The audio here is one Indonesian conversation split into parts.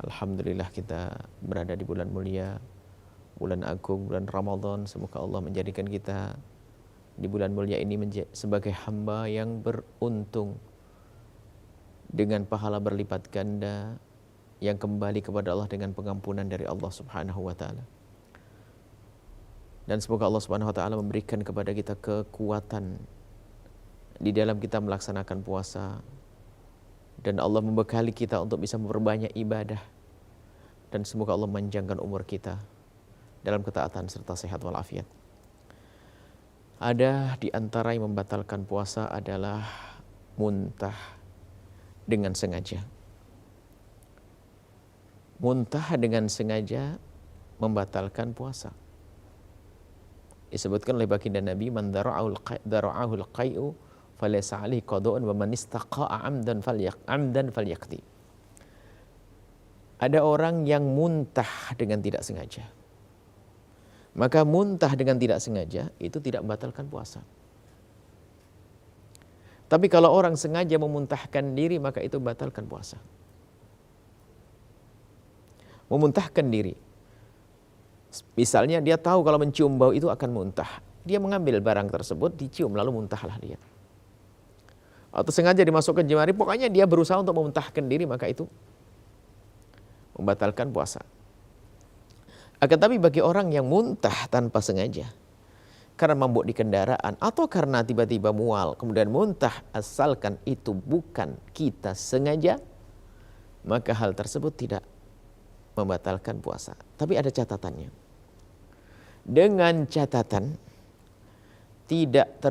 Alhamdulillah kita berada di bulan mulia, bulan agung, bulan Ramadan. Semoga Allah menjadikan kita di bulan mulia ini sebagai hamba yang beruntung dengan pahala berlipat ganda yang kembali kepada Allah dengan pengampunan dari Allah Subhanahu wa taala. Dan semoga Allah Subhanahu wa taala memberikan kepada kita kekuatan di dalam kita melaksanakan puasa, dan Allah membekali kita untuk bisa memperbanyak ibadah, dan semoga Allah memanjangkan umur kita dalam ketaatan serta sehat walafiat. Ada di antara yang membatalkan puasa adalah muntah dengan sengaja. Muntah dengan sengaja membatalkan puasa. Disebutkan oleh baginda Nabi, man dara'ahul qai'u falaysa 'alaihi qada'un wa man istaqa'a 'amdan falyaqdi. Ada orang yang muntah dengan tidak sengaja. Maka muntah dengan tidak sengaja itu tidak membatalkan puasa. Tapi kalau orang sengaja memuntahkan diri, maka itu membatalkan puasa. Memuntahkan diri. Misalnya dia tahu kalau mencium bau itu akan muntah. Dia mengambil barang tersebut, dicium lalu muntahlah dia. Atau sengaja dimasukkan jemari, pokoknya dia berusaha untuk memuntahkan diri, maka itu membatalkan puasa. Akan tapi bagi orang yang muntah tanpa sengaja, karena mabuk di kendaraan atau karena tiba-tiba mual kemudian muntah, asalkan itu bukan kita sengaja, maka hal tersebut tidak membatalkan puasa. Tapi ada catatannya. Dengan catatan tidak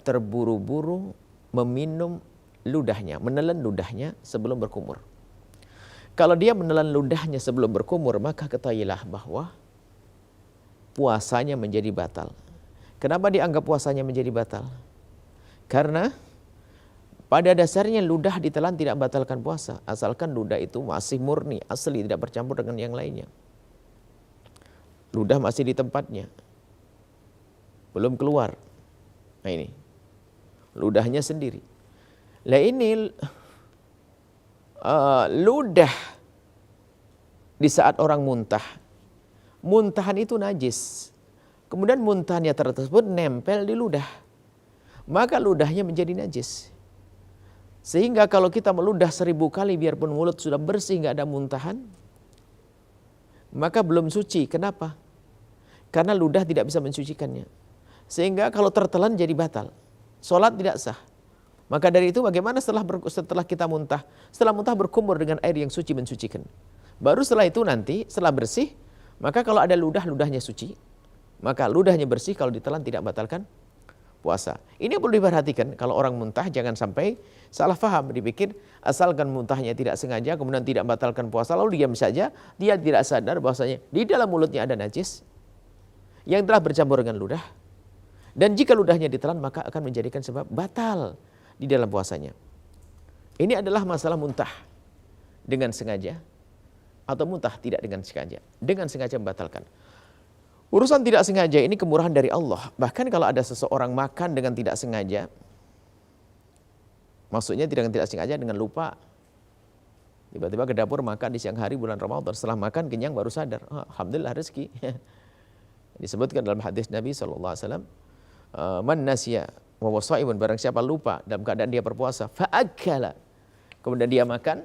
terburu-buru meminum ludahnya, menelan ludahnya sebelum berkumur. Kalau dia menelan ludahnya sebelum berkumur, maka ketahuilah bahwa puasanya menjadi batal. Kenapa dianggap puasanya menjadi batal? Karena pada dasarnya ludah ditelan tidak membatalkan puasa, asalkan ludah itu masih murni, asli, tidak bercampur dengan yang lainnya. Ludah masih di tempatnya, belum keluar. Nah ini, ludahnya sendiri. Lah ini ludah di saat orang muntah. Muntahan itu najis. Kemudian muntahannya tersebut nempel di ludah. Maka ludahnya menjadi najis. Sehingga kalau kita meludah 1000 kali biarpun mulut sudah bersih, nggak ada muntahan, maka belum suci. Kenapa? Karena ludah tidak bisa mensucikannya. Sehingga kalau tertelan jadi batal. Sholat tidak sah. Maka dari itu bagaimana setelah kita muntah? Setelah muntah berkumur dengan air yang suci mensucikan. Baru setelah itu nanti, setelah bersih, maka kalau ada ludah, ludahnya suci. Maka ludahnya bersih, kalau ditelan tidak batalkan puasa. Ini perlu diperhatikan, kalau orang muntah jangan sampai salah faham. Dipikir asalkan muntahnya tidak sengaja, kemudian tidak batalkan puasa, lalu diam saja. Dia tidak sadar bahwasanya di dalam mulutnya ada najis yang telah bercampur dengan ludah. Dan jika ludahnya ditelan, maka akan menjadikan sebab batal di dalam puasanya. Ini adalah masalah muntah dengan sengaja atau muntah tidak dengan sengaja. Dengan sengaja membatalkan. Urusan tidak sengaja ini kemurahan dari Allah. Bahkan kalau ada seseorang makan dengan tidak sengaja, maksudnya dengan tidak sengaja, dengan lupa. Tiba-tiba ke dapur makan di siang hari bulan Ramadan, setelah makan kenyang baru sadar, alhamdulillah rezeki. Disebutkan dalam hadis Nabi SAW, man nasya wa huwa shaimun, barang siapa lupa dalam keadaan dia berpuasa, fa'akala, kemudian dia makan,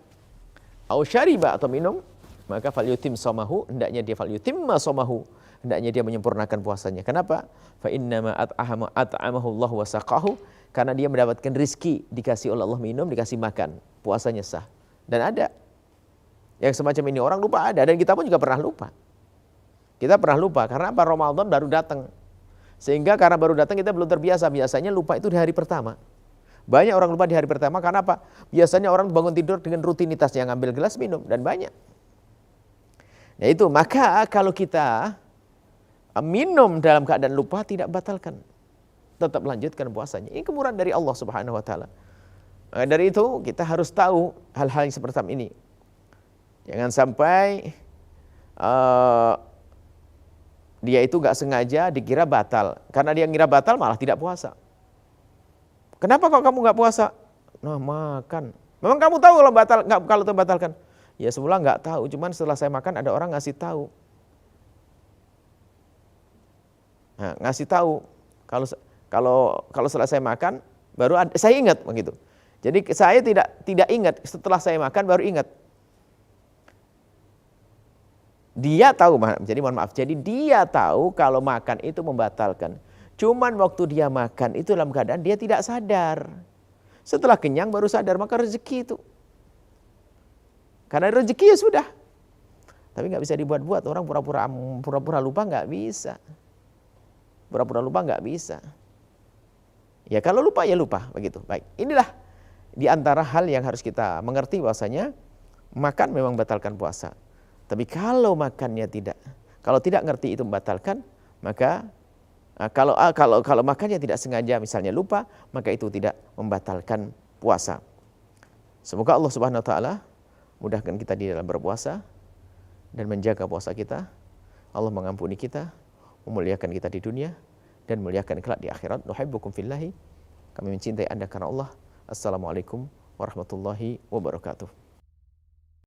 au syariba, atau minum, maka falyutim shaumahu, hendaknya dia falyutimma shaumahu, hendaknya dia menyempurnakan puasanya. Kenapa? Fa innama at'amahu Allah wa saqahu, karena dia mendapatkan rizki, dikasih oleh Allah minum, dikasih makan, puasanya sah. Dan ada yang semacam ini, orang lupa ada, dan kita pun juga pernah lupa. Kita pernah lupa, karena apa? Ramadan baru datang. Sehingga karena baru datang kita belum terbiasa. Biasanya lupa itu di hari pertama. Banyak orang lupa di hari pertama, karena apa? Biasanya orang bangun tidur dengan rutinitasnya, ngambil gelas minum, dan banyak. Nah itu, maka kalau kita minum dalam keadaan lupa, tidak batalkan. Tetap lanjutkan puasanya. Ini kemurahan dari Allah Subhanahu wa taala. Maka dari itu kita harus tahu hal-hal yang seperti ini. Jangan sampai dia itu gak sengaja dikira batal. Karena dia ngira batal malah tidak puasa. Kenapa kok kamu gak puasa? Nah makan. Memang kamu tahu kalau kalau terbatalkan? Ya semula nggak tahu, cuman setelah saya makan ada orang ngasih tahu. Nah, ngasih tahu kalau kalau setelah saya makan saya ingat begitu. Jadi saya tidak ingat, setelah saya makan baru ingat. Dia tahu, jadi mohon maaf, jadi dia tahu kalau makan itu membatalkan. Cuman waktu dia makan itu dalam keadaan dia tidak sadar. Setelah kenyang baru sadar, maka rezeki itu. Karena rezeki ya sudah. Tapi nggak bisa dibuat-buat, orang pura-pura lupa nggak bisa. Pura-pura lupa nggak bisa. Ya kalau lupa ya lupa, begitu. Baik, inilah di antara hal yang harus kita mengerti bahwasanya makan memang batalkan puasa. Tapi kalau makannya kalau tidak ngerti itu membatalkan, maka kalau makannya tidak sengaja misalnya lupa, maka itu tidak membatalkan puasa. Semoga Allah Subhanahu wa taala mudahkan kita di dalam berpuasa dan menjaga puasa kita. Allah mengampuni kita, memuliakan kita di dunia dan memuliakan kelak di akhirat. Nuhibbukum fillahi. Kami mencintai Anda karena Allah. Assalamualaikum warahmatullahi wabarakatuh.